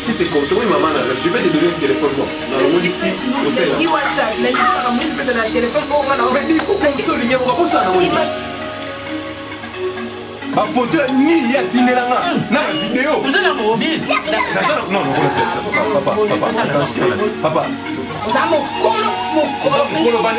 Si c'est comme ça, oui maman, je vais te donner le téléphone. Dans le monde ici, au sein là. WhatsApp, mais je vais te téléphone pour moi. On va dire comme ça, il y a pas ça. Ma photo ni ya tinelanga na vidéo. Vous avez un mobile. Non, papa, attention. Papa. Ça mon colo maman.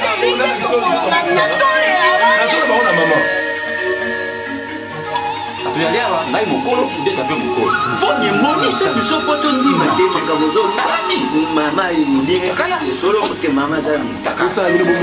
Tu allais avoir là mon colo soudé t'as fait mon colo. Faut ni moni ça du so photo ndi maté comme ça. Salami. Maman il dit que solo que maman ça Tout ça le bon.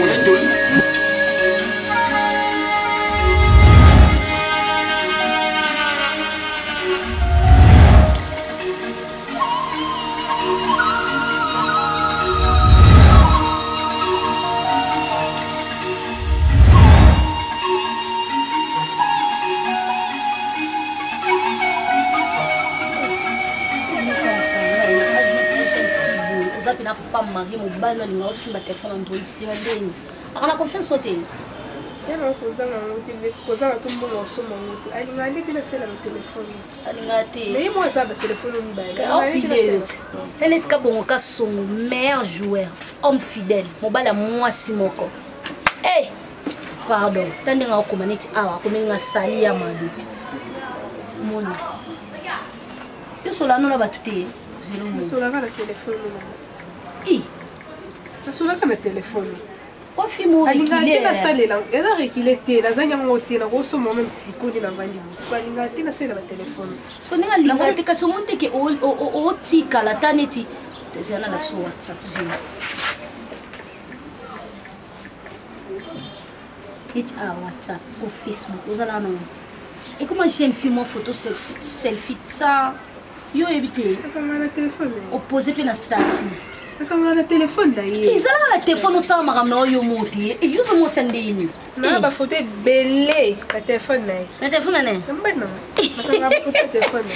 na femme mariée mon bal na aussi ma téléphone Android tu vas bien on a confiance côté ya na koza na tumbo na somo moto alinga ndete na sela na téléphone alinga te mais moi ça ba téléphone ni ba elle est bon ka son meilleur joueur homme fidèle mon bal à moi si moko eh pardon tande nga komaniti awa komenga sali ya madu moni yo sola no la batute zero mo sola ka na téléphone i sola ka na téléphone o fimo rekile na salela eza rekile te na zanya ngote na koso mo même sikoni na vandi kwa linga te na sela ba téléphone sikoni nga linga te kaso monte ke o tika la taneti tezana na so WhatsApp zero it's a WhatsApp ou Facebook vous allez non et comment j'ai une film en photo selfie ça yo éviter na téléphone opposé pe na statut akanga na téléphone na ye izala na téléphone ça makamna yo moti e yo zo mo sendeni na ba photo belé na téléphone na téléphone na mbana na ba photo téléphone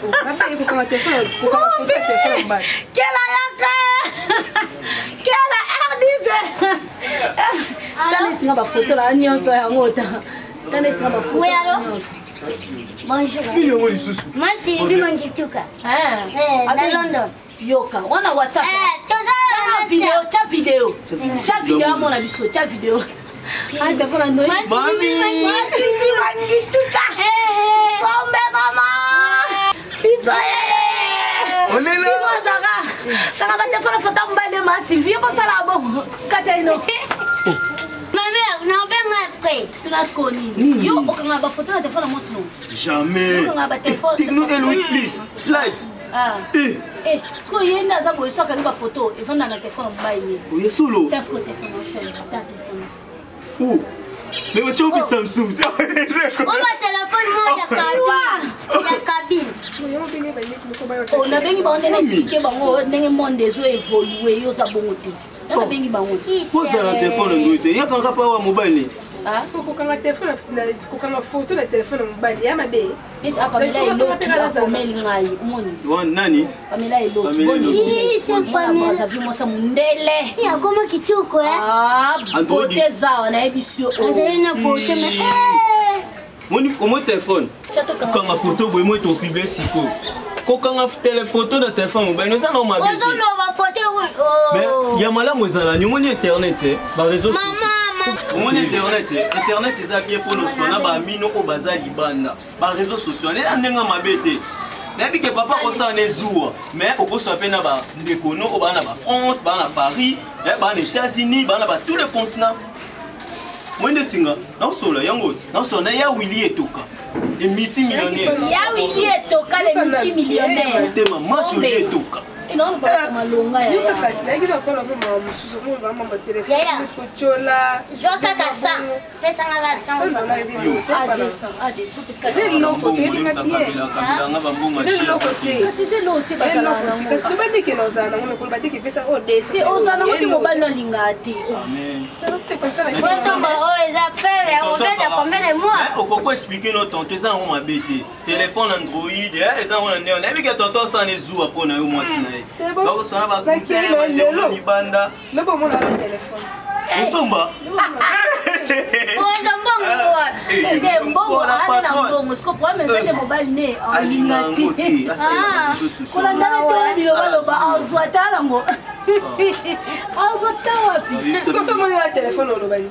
o kaba e ko na téléphone ko ka photo téléphone ba kela yaka kela rdise tane tinga ba photo la nyonso ya ngota tane tinga ba photo nyonso bonjour moi c'est Sylvie Mangituka na London yoka wana WhatsApp cha video mona biso cha video ande fona ndo mami Mangituka sombe mama biso onena wasaka tanga bande fona fota mbale ma Sylvie ko sala bongo kataino ma mère non ben après tu nas koni yo okanga ba photo na téléphone mo sino jamais okanga ba téléphone techno Eloïse please slide ce que yenda za boyo soka ba photo e vanda na téléphone mbaye oye solo qu'est-ce que téléphone c'est ta téléphone où mais tu as Samsung on va téléphone moi ya cabine on a bengi ba on na expliquer bango ndenge monde zo évoluer yo za bongo te na bengi bango pose na téléphone ndoite ya kanga pa wa mobile est-ce que kokanga téléphone na kokanga photo na téléphone mobile ya mabe et apamela iloti akomeli ngai umoni nani pamela iloti bonjour c'est pas moi ça vu moi ça mundele ya koma kituko bote zawa na ebisio azalina bote mais moni komo téléphone kanga photo boy mo to publier siko kokanga téléphone na téléphone mobile nous allons ma ozo no ba photo mais ya malamu ezala ni moni internet ba réseaux sociaux mon internet est bien pour nous soigner ba mino au bazar libanda ba réseaux sociaux les andenga mabete depuis que papa ko ça nezoua mais ko so pena ba ndekono au ba na ba France ba na Paris ba na États-Unis ba na ba tous les continents moi ndetinga na sola yango na sola ya Willy Etoka les multimillionnaires ya Willy Etoka les multimillionnaires tema macho Willy Etoka non pas malonga ya yo kasi na ngina ko la mama mususu mo ba mama téléphone ko chola joka ka sa pesa nga sa adescend parce que c'est loko te ni kabila nga ba mbonga c'est loko te kasi c'est lote basala na kasi ba ndike na uzana ngone ko ba te ki pesa odesa te uzana ngote mobile na linga te amen c'est comme ça moi somba o eza pere o beta combien de mois on peut expliquer notre tonton ça on m'a bêté téléphone Android et ça on a néon avec tonton ça ne joue pas na yo moi sina c'est bon donc ça va pas libanda le bon mon téléphone Musomba o eza mbongo wa mbongo ana na mbongo siko pour message mobile ne alingati kolanda te biloba loba azwata lango azwata wapi siko so moni wa téléphone loba ni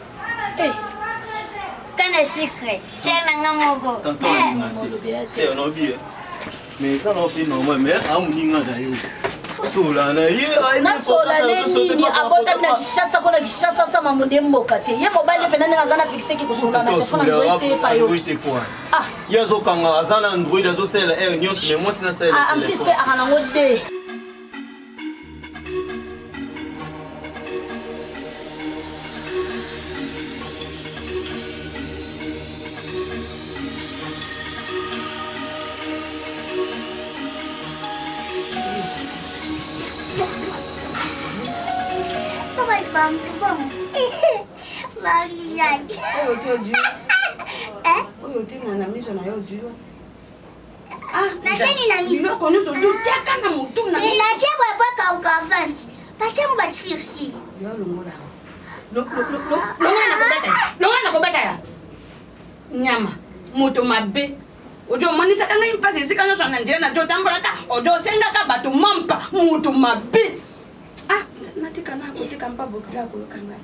kana secret tena ngamogo c'est on oublie mais ça non plus normal mais amuninga zayo sola na ye na sola nini abota na kishasa kona kishasa sama monde mboka te ye mobile pe nani azana pixé ki kusola na telefone ngoite pa yo ah yazo kanga azana android azo sela nyonso mais moi sina sela ah en plus pe akana ngode Marie-Jeanne. Oh, tu dis. Hein? Oh, tu n'as pas mis son aïe au duo. Ah, natani na miso. Nous connaissons tout. Tu as qu'un amour tout. Mais la tienne va pas quand on avance. Pas tiens on va tirer aussi. Yo le mola. Lo na kobeta ya. Nyama. Moto mabe. Ojo mani sakanga impasi sikana so na ndira na to tambola ka. Ojo senga ka bato mampa moto mabe. Ah, natika na ko tika mpa bokira ko kanga.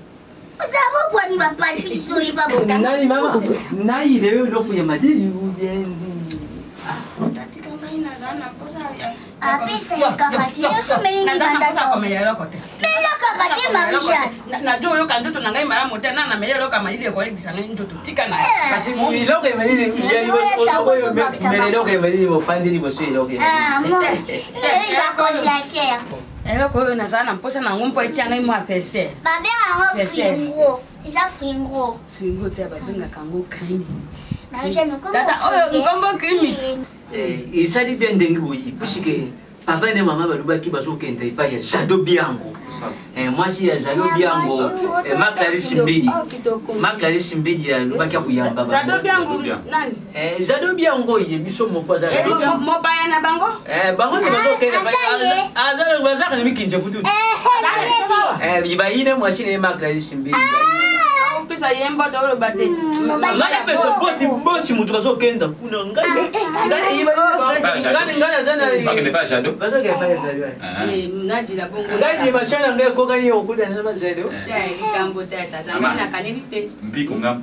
Usabo kwa ni papa ili sori babo. Nani mama nai lewe lopo ya madili ubiendi. Ah, tatika ngai na zana posa ya. Apesa kakati yeso meni Nazana posa banda. komelelo kote. Melo kakati Marie-Jeanne. Na jo yo kanduto na ngai mara motena na melelo kama ile ko lekisa ngai njoto tika na. Kasi iloko ya madili ubiendi ozo melelo ya madili bofandiri boso iloko. Ah, mon. Il a coche la terre. Elo ko yo nazana mposa na ngompo etianga imo apese. Ma mère a fringo. Ils a fringo. Fingo te babenga kango krimi. Marie-Jeanne comment? Tata oyo ngombo krimi. Isali bien dengi boyi puisque papa et maman balubaki bazokenda ipa ya Jado Biango. Moi si ya Jado Biango ma Clarisse Mbidi. Ma Clarisse Mbidi ya lubaki kuyamba ba. Jado Biango nani? Jado Biango ye biso mopaza. Mo baya na bango? Bango ne bazokenda pa. Azalo bazaka ni mikinje putu. Bibayine moi si ne ma Clarisse Mbidi. Pisa yemba to lo bate. Ngale pesa boti bosi mutu bazokenda kuna ngale. Ngale iba ngale zana. Bakende pa Jado. Bazoke pa Jado. Naji la bongo. Ngale mashana ngale ko kani okuta na Jado. Kambo tata. Na kanini te. Mbiko ngam.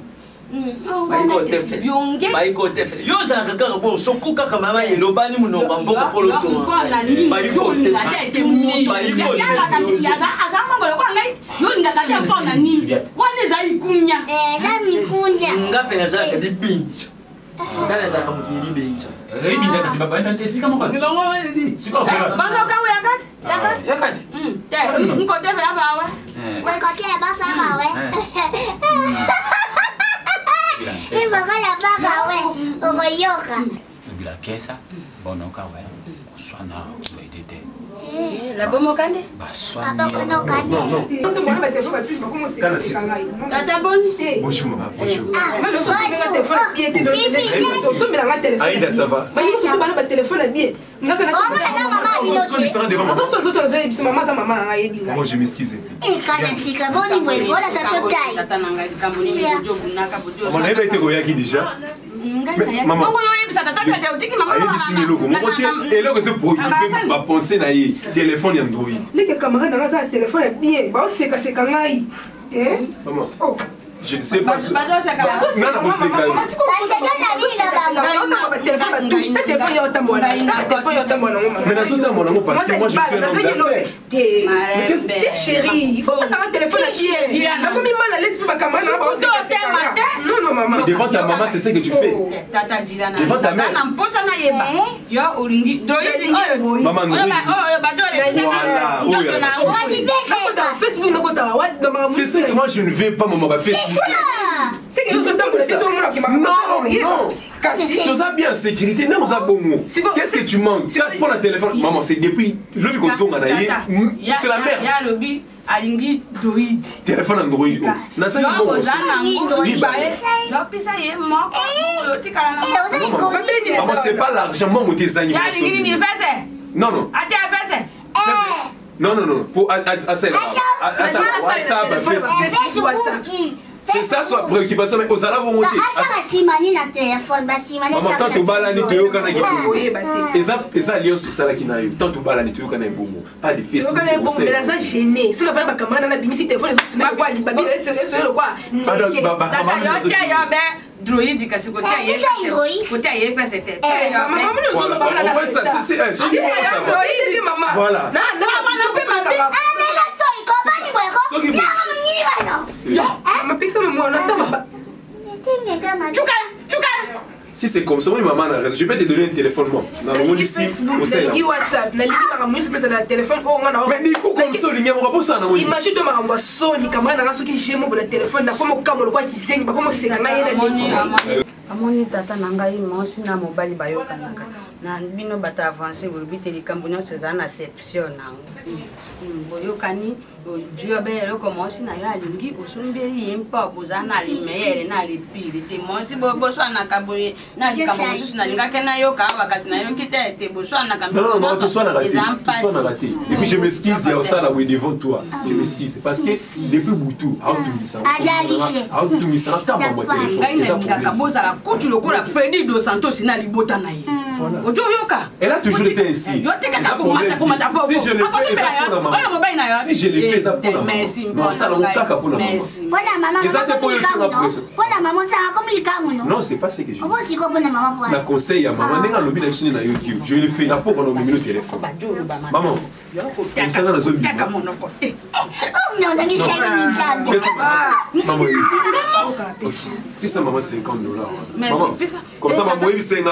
Baiko tefele. Baiko tefele. Yo za kaka bo sokuka kama mama yelobani munomba mboko polo to. Baiko tefele. Baiko tefele. Ya za azama bolo kwa ngai. Yo ndaka ya pona ni. Wane za ikunya. Za mikunya. Ngape na zaka dipinja. Ngala zaka mutu yibinja. Ribi ndaka sibaba enda esika mo kwa. Ngilongo wale di. Siko kwa. Bano ka we yakati. Yakati. Yakati. Te nko tefele abawe. Kwa kote ba fama we. Ni bagala baga we. Oyoka. Bila kesa bonoka we. Kuswana wedete. La bomo kande? Baswani. Papa kono kande. Ndio mwana ba telefone ba kuma sika ngai. Tata boni te. Bonjour maman, bonjour. Ah, mais le son de téléphone bien te donc so mila nga téléphone. Aïda, ça va? Ba yiso bana ba téléphone bien. Ngaka na. On sera devant maman. Aso so zo biso mama za mama nga yebi nga. Moi je m'excuse. Kana sika boni bwe wala za totai. Tata nanga likambo ni bojo bunaka bojo. Maman, elle était goyaki déjà. Maman. Bongo yo yebisa tata ka utiki mama. Aïe, signé logo. Mon côté, et là que ce produit va penser na yé. Téléphone et Android. Neke camarade nga za téléphone bien. Ba seka seka ngai. Maman. Oh. Je ne sais pas. Bajo seka. Non, non, c'est quand même. Seka na nini na bamba. Ba téléphone ba touche ta téléphone yo tambola. Ta téléphone yo tambola ngoma. Mais dans ce temps, mon amour, parce que moi je suis un homme d'affaires. Mais qu'est-ce que c'est chérie? Il faut pas savoir téléphone bien. Na komi mala laisse pas camarade na ba seka. Non non maman. Devant ta maman, c'est ça que tu fais. Tata Jirana. Devant ta mère. Na mposa na yeba. Yo ulingi. Droidi oyo. Maman, non. Oyo badore. Voilà. Oh, yeah. Kasi pesa. Facebook nako ta wa dans ma. C'est ça que moi je ne veux pas, maman, Facebook. C'est que nous tambola c'est tout le monde qui m'a. Non, non. Nous avons bien en sécurité, nous avons bon mot. Qu'est-ce que tu manques? Tu as pas le téléphone. Maman, c'est depuis le bico son c'est la merde. Ya lobi alingi droid. Téléphone Android. Na ça il bon. Pisa ye moko. Yo tikala na. Maman, c'est pas l'argent, moi mon tes animaux. Ya lingi ni pese. Non non. Ati pese. Non non non, pour à WhatsApp, Facebook. C'est ça sa préoccupation, mais aux alabos monter. Simani na téléphone, Simani ça. Maman, tant bala ni toyo kana ki. Eza alliance tout ça là qui na yo. Tant bala ni toyo kana bomo. Pas de Facebook. Kana bomo, mais là ça gêné. Sur la fin ba camarade na bimisi téléphone sur na quoi li babi sur le quoi. Ba camarade. Droïde kasi côté aye. Côté aye pas c'était. Maman nous on parle là. Ça c'est ça. Maman. Voilà. Non, si c'est comme ça, moi maman a raison. Je vais te donner un téléphone moi. Dans le monde ici, au sein. WhatsApp, na liki téléphone mais du coup comme ça, il y a pas ça na moi. Imagine toi maman soni kamana na soki jemo pour le téléphone na comme kamolo kwa kisengi ba comme seka na yena liki. Amoni tata na ngai mosi na mobali bayokanaka na bino bata avancer bolobite likambo nyonso eza na exception nango boyokani ojua beyelo komosi na yo alingi osumbeli ye mpa boza na limeyele na lipili te mosi boswanaka boye na likambo mosusu nalingaki nayoka awa kasi nayoki te ete boswanaka eza mpasi. Et puis je m'excuse au ça là devant toi. Je m'excuse parce que depuis Boutou kutu lokola Freddy Dos Santos na libota na ye. Ojo yoka. Elle a toujours été ainsi. Si je l'ai fait ça pour la maman. Merci. Ça l'a pas pour la maman. Non, c'est pas ce que je dis. La conseil à maman, n'est pas l'objet de na YouTube. Je l'ai fait là pour qu'on ait mis le téléphone. Maman. Comme ça dans la zone. Maman. Qu'est-ce que maman 50 $? Maman. Comme ça maman il sait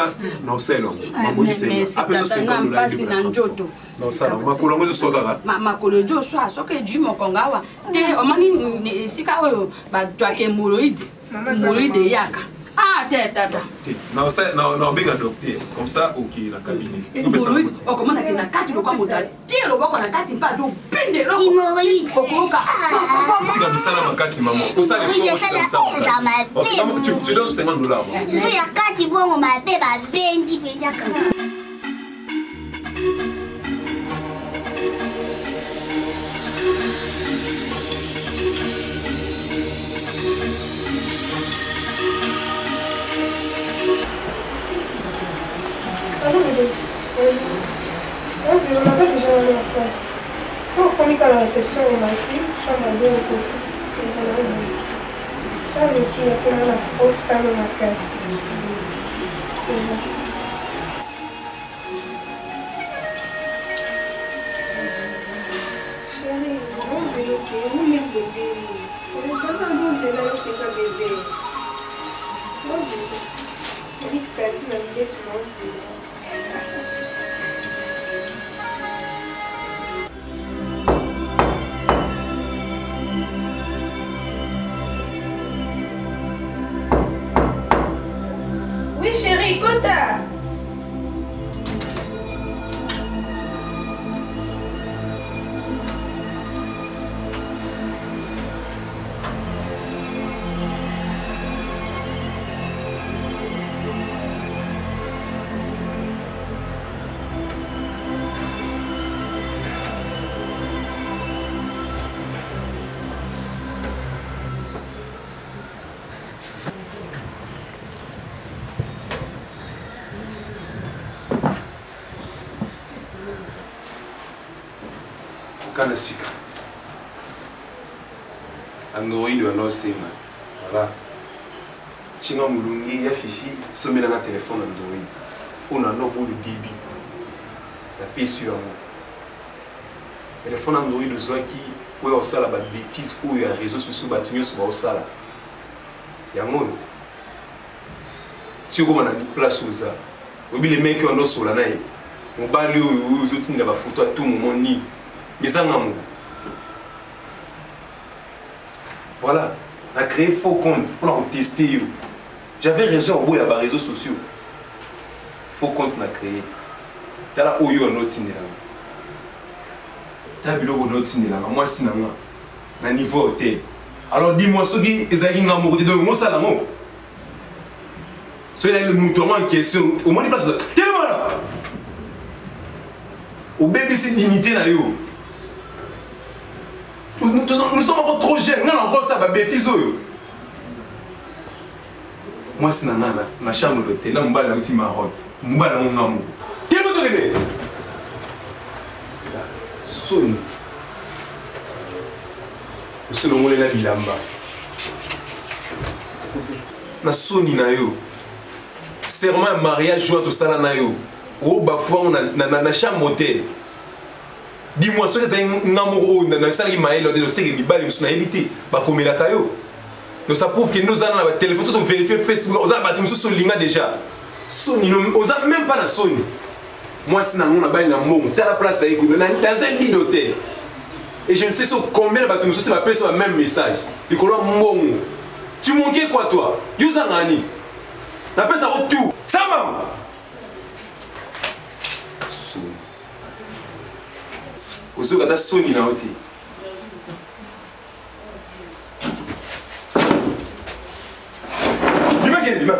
non c'est long. Maman il sait. Après ça 50 $. Non ça non. Makolo ngo so kaka. Makolo jo so asoke ji mokonga wa. Te omani sika oyo ba twake hémorroïde. Hémorroïde yaka. Ah tata. Non ça non bien docteur. Comme ça OK la cabinet. Hémorroïde. O comment na tena kati lo kwa mota. Tie lo bako na kati pa do pende lo. Hémorroïde. Okoka. Tu vas bisala makasi maman. Pour ça les forces. Tu donnes 50 $. Tu fais la kati bon ma bébé ba bendi fait ça. On a déjà allé en France. Si on communique à la réception, on m'a dit, chambre à 2 au côté. Ça, le qui est là, la grosse salle de la casse. C'est bon. Chérie, on s'est ok, on est bébé. On est pas dans le zéro, on fait ça bébé. On s'est ok. On dit que tu as dit la vie que on s'est chérie, Kota. Kana sucre. Android wa no sema. Voilà. Chinga mulungi ya fifi somela na téléphone Android. On a no bo débit. La PC sur moi. Téléphone Android ozwaki oyo osala ba bêtise oyo ya réseaux sociaux batunyo so ba osala. Ya ngono. Si ko na place oza. Obi les mecs on no sola na ye. Mobali oyo ozotinda ba photo à tout moment ni. Mais ça non. Voilà, on a créé faux comptes pour tester. J'avais raison au bout des réseaux sociaux. Faux comptes on a créé. Tu as là où il y a un autre cinéma. Tu as vu un autre cinéma. Moi c'est un niveau hôtel. Alors dis-moi ce qui est un amour de moi ça l'amour. C'est le mouton en question. Au moins il passe. Tellement là. Au bébé c'est dignité là yo. Nous sommes encore trop jeunes, nous avons encore ça, bêtise. Moi, c'est na chambre d'hôtel. Là, je suis marron. Je suis marron. Quel est votre bébé? Sonne. Je suis là, bilamba. Na soni na yo. Serment mariage joie tout ça na yo. O bafwa na chambre d'hôtel. Dis-moi, ce que un amoureux dans le salon Maël, on sait que les balles sont évitées. Bah comme la caillou. Donc ça prouve que nous avons le téléphone, nous vérifier Facebook, on a battu nous sur ligne déjà. Sony, on a même pas la Sony. Moi c'est dans mon abaye na mon, t'as la place à écouter dans un lit d'hôtel. Et je ne sais sur combien de battu nous sur la personne le même message. Il colle mon. Tu manquais quoi toi? Yusa nani. La personne a tout. Ça maman. Usuka da Sony na oti. Lima kene lima.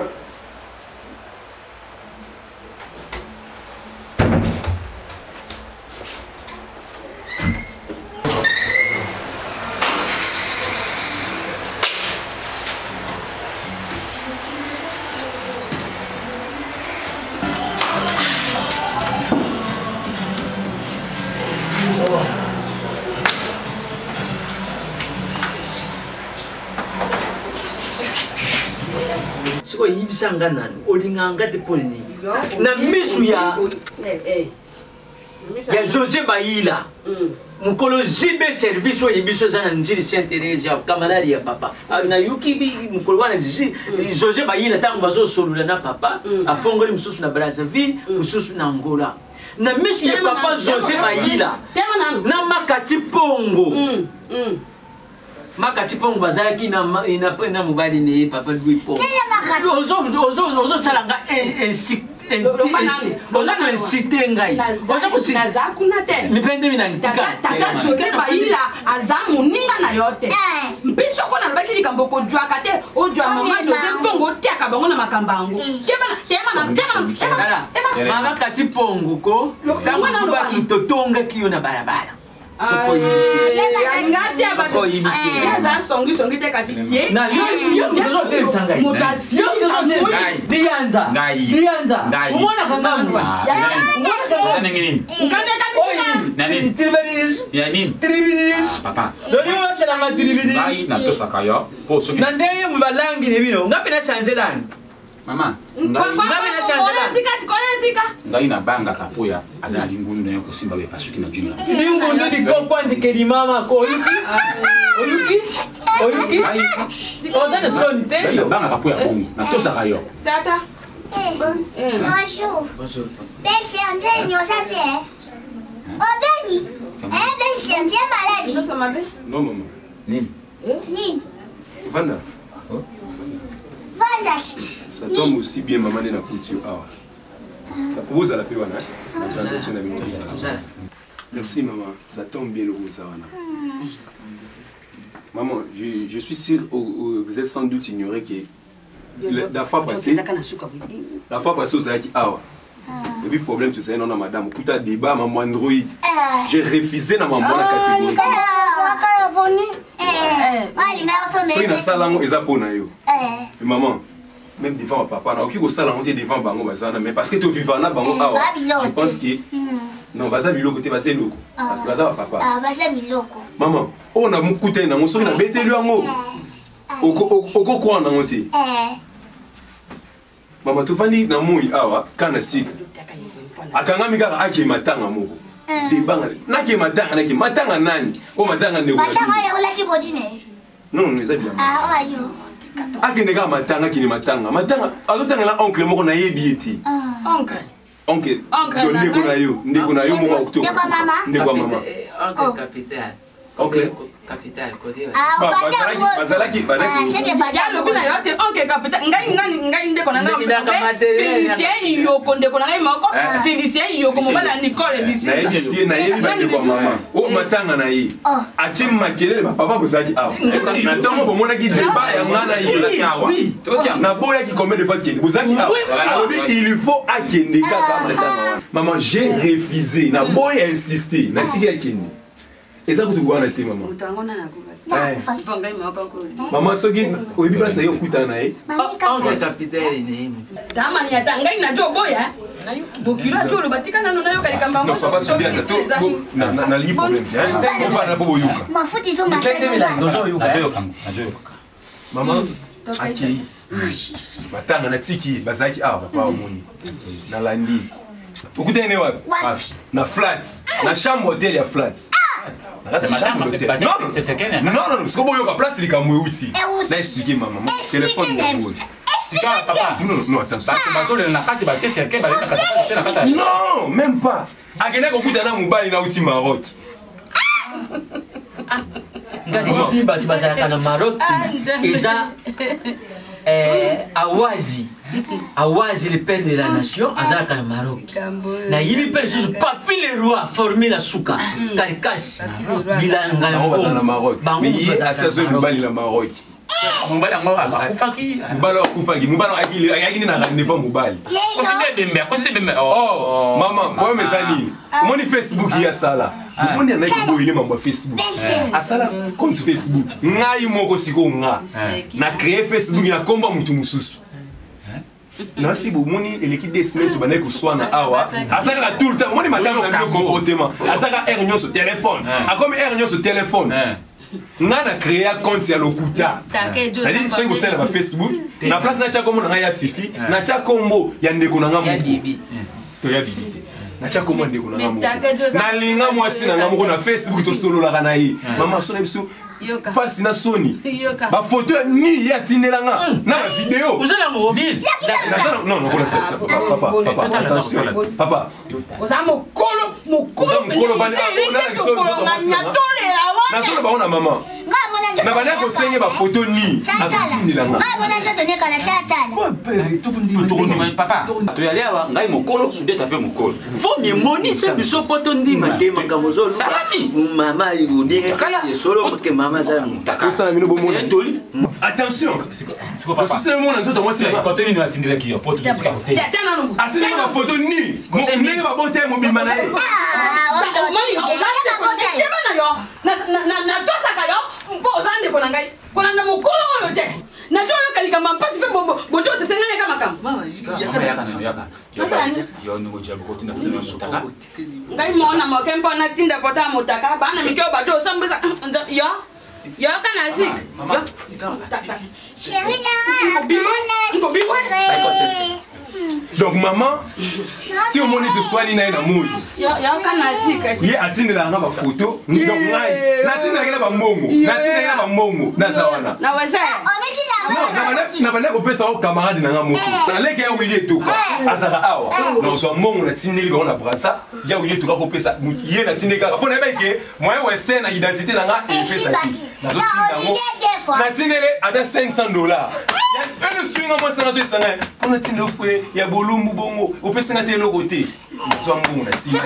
Siko yibisanga nani olinganga te polini na misu ya José Baïla mukolo jibe service o yibiso zana njiri Sainte Thérèse ya kamalari ya papa na yuki bi mukolo wana José Baïla tango bazo solula na papa afongoli mususu na Brazzaville mususu na Angola na misu ya papa José Baïla na makati pongo Makati pongo bazalaki na mobali ne papa Louis Pongo. Ozo salanga ozo na incité ngai. Ozo ko sinaza kuna te. Mipende mina ntika. Taka José Baïla azamu ninga na yote. Mpiso ko na lobaki likambo ko jwaka te. O jwa mama José Pongo tiaka bango na makambango. Tema. Makati pongo ko. Tango lobaki totonga kiyo na barabara. Soko ngati abato yaza songi te kasi ye na yo mtozo tele sangai mutasi nianza umeona kangamu Sana nini? Nani? Tribinis Ya nini? Tribinis Papa. Doni wasala ma tribinis Bai na to sakayo. Po so. Na ndeye mbalangi ne bino ngapi na chanje lan Mama. Ngai na banga kapoya azana lingundu na kusimba we pasuki na junior. Lingundu di kokwandi kedi mama ko oyuki ozana soni te Ngai na banga kapoya bongo na to sakayo. Tata Bonjour. Monsieur André, nous savons. Oh, Benny. Benny, c'est malade. Non, maman. Nini. Vanda. Vanda. Ça tombe aussi bien, maman, de la couture. Vous allez payer, merci, maman. Ça tombe bien, le Rosawana. Maman, je suis sûr, vous êtes sans doute ignoré que la fois passée, vous avez dit, et puis, problème, tu sais, non, madame, pour ta débat, maman Android, j'ai refusé dans ma catégorie. So ina salango eza pona yo. Maman, même devant papa, na oki ko salango te devant bango bazana mais parce que tu vivant na bango awa. Je pense que non, baza biloko te baza loko. Parce que baza papa. Ah, baza biloko. Maman, on a mukute na ngoso na betelu yango. Oko kwa na ngote. Maman tu fandi na moi awa kana sika. Akanga mika ake matanga moko. Debanga nake matanga nani? O matanga ne matanga ya ola chibodine. Non, les amis. Ah, ayo. Akenega matanga kini matanga. Matanga azotanga la oncle moko na yebi eti. Oncle. Ndeko na yo moko okto. Ndeko mama. Oncle capital. Oncle capital côté. Bazalaki. Ya lo kuna yote oncle capital. Ngai ndeko na ngai. Félicien yoko ndeko na ngai moko. Félicien yoko mobala Nicole bisi. Na yebi ndeko mama. O matanga na ye. Atim makelele papa bozaki awa. Na tango bomona ki débat ya ngana yi awa. Oui. Na boya ki combien de fois ki bozaki awa. Il faut akende kaka matanga. Maman, j'ai refusé. Na boya insisté. Na tiki akende. Et ça, vous devez en être maman. Maman soki oyebi place yo okutana na ye. Oncle capitaine. Tama ni ata ngai na jo boya. Bokila jo lo batikana no nayo kalikamba Non, papa soki ata to na li problème. On va na bobo yuka. Mafuti zo makana. Maman aki. Batanga na tiki bazaki papa omoni. Na landi. Okutana ne wapi? Na flats. Na chambre hôtel ya flats. Non, parce que bon, il y a place, il y a un outil. Là, expliquez, maman. Téléphone de vous. Non, attention. Non, même pas. A quelqu'un qui a un mobile, il a un outil Maroc. Awazi, le père de la nation, Azaka le Maroc. Na yili père juste papi le roi formé la souka, Karikas, Bilanga le Maroc. Mais il est assassin de Mobali le Maroc. Mobali oh, maman, pour mes amis, mon Facebook il y a ça là. Mon y a un Facebook. À ça là, compte Facebook. Ngai moko siko nga. Na créé Facebook na komba mutu mususu. Non, si vous moni l'équipe des semaines, tu vas aller soit na awa. Azaka tout le temps, moni madame na le comportement. Azaka erreur sur téléphone. A comme erreur sur téléphone. On a créé un compte sur l'Okuta. C'est-à-dire que vous avez Facebook, la place n'a pas comme on a Fifi, n'a pas comme il y a des gens qui ont Bibi. N'a pas comme des gens qui ont moi si na Facebook to solo la kanayi. Maman sonne biso. Passe na Sony. Ba photo ni ya tinelanga na vidéo. Vous avez un mobile. Non, papa, attention. Papa. Vous avez mon colo na solo ba ona maman. Na bana ko senye ba photo ni azotinelanga. Papa, tu allais avoir ngai mokolo soudé taper mokolo. Faut me monisa biso poto ndima te makamozolo. Salami. Mama yudire kala solo que maman za mutaka. C'est toli. Attention. C'est quoi papa? C'est le monde nzoto moi c'est quand tu nous atindira qui yo poto jusqu'à côté. Atindira ba photo ni. Mo ndenge ba bote mo bimana ye. Na tosaka yo mpo ozande ko ngai ko na mokolo oyo te na jo yo kalika mampasi pe bojo se senga kama kama mama yaka yo ngo jabu ko tina funa mutaka ngai mona mo kempo na tinda pota mutaka bana mikyo bajo sambisa yo kana sik yo Chérie, donc maman, si on monte de soigner na moui. Yo kana sik. Ye atine la ngaba photo, donc ngai. Na tine ngela ba mbongo. Na tine ngela ba mbongo. Na zawana. Na wasa. Na bana ko pesa au camarade na ngamo. Na leke ya wili etuka. Azaka awa. Na so mbongo na tine li ba na brasa. Ya wili etuka ko pesa. Ye na tine ka. Pona beke, moyen western na identité na nga e pesa ki. Na zo tine ngo. Na tine le ata $500. Ya le swing moi ça na zo sanga. On a tine foué, ya bolumbu bongo. O pesa na tele côté. So mbongo na tine.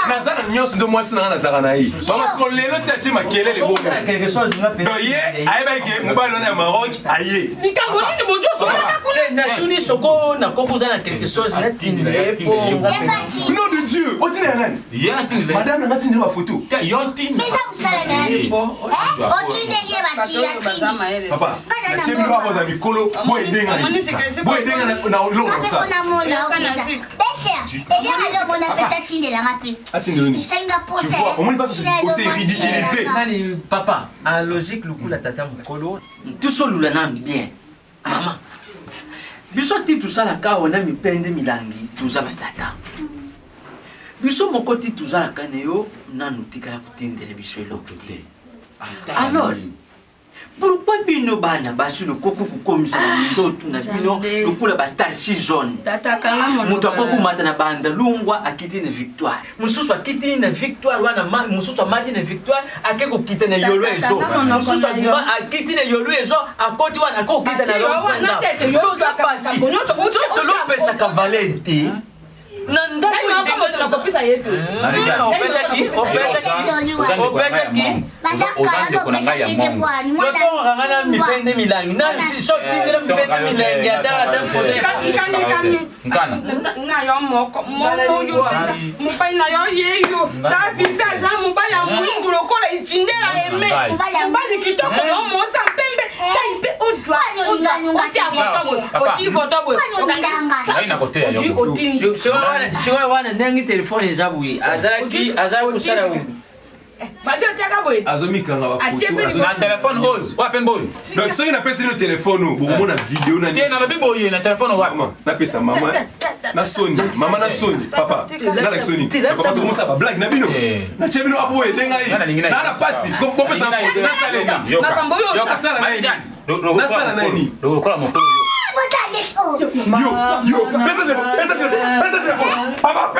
Na zana nyonso ndo mwasi na zaka na yi. Parce que lelo tati makelele bongo. Quelque chose na pe. Doye, ayeba ke mobali na Maroc, aye. Nikango ni bojo so na tuni soko na kokuza na quelque chose na tinile po. Nom de Dieu, o tine nani? Ya tinile. Madame na tine ba photo. Yo tin. Mais ça vous savez bien. O tine vie bati ya tine. Papa, na tine ba boza mikolo, bo edenga. Bo edenga na lo ça. Tu vois, au moins pas c'est ridiculisé. Nani papa, en logique le coup la tata mukolo, tout seul la nam bien. Maman. Biso ti tout ça la ka on a mi pende milangi, tout ça ma tata. Biso moko ti tout ça la kaneyo nanu tika kutindele biso elokite. Alors pourquoi bino bana basu le koko kukomisa nzoto na bino lokula ba tarsi zone tata kala mo mutu akoko mata na banda lungwa akiti na victoire mususu akiti na victoire wana mususu amati na victoire akeko kita na yolo ezo mususu akiti na yolo ezo akoti wana akoko kita na longwa na to pesi to lo pesa ka valente Papa,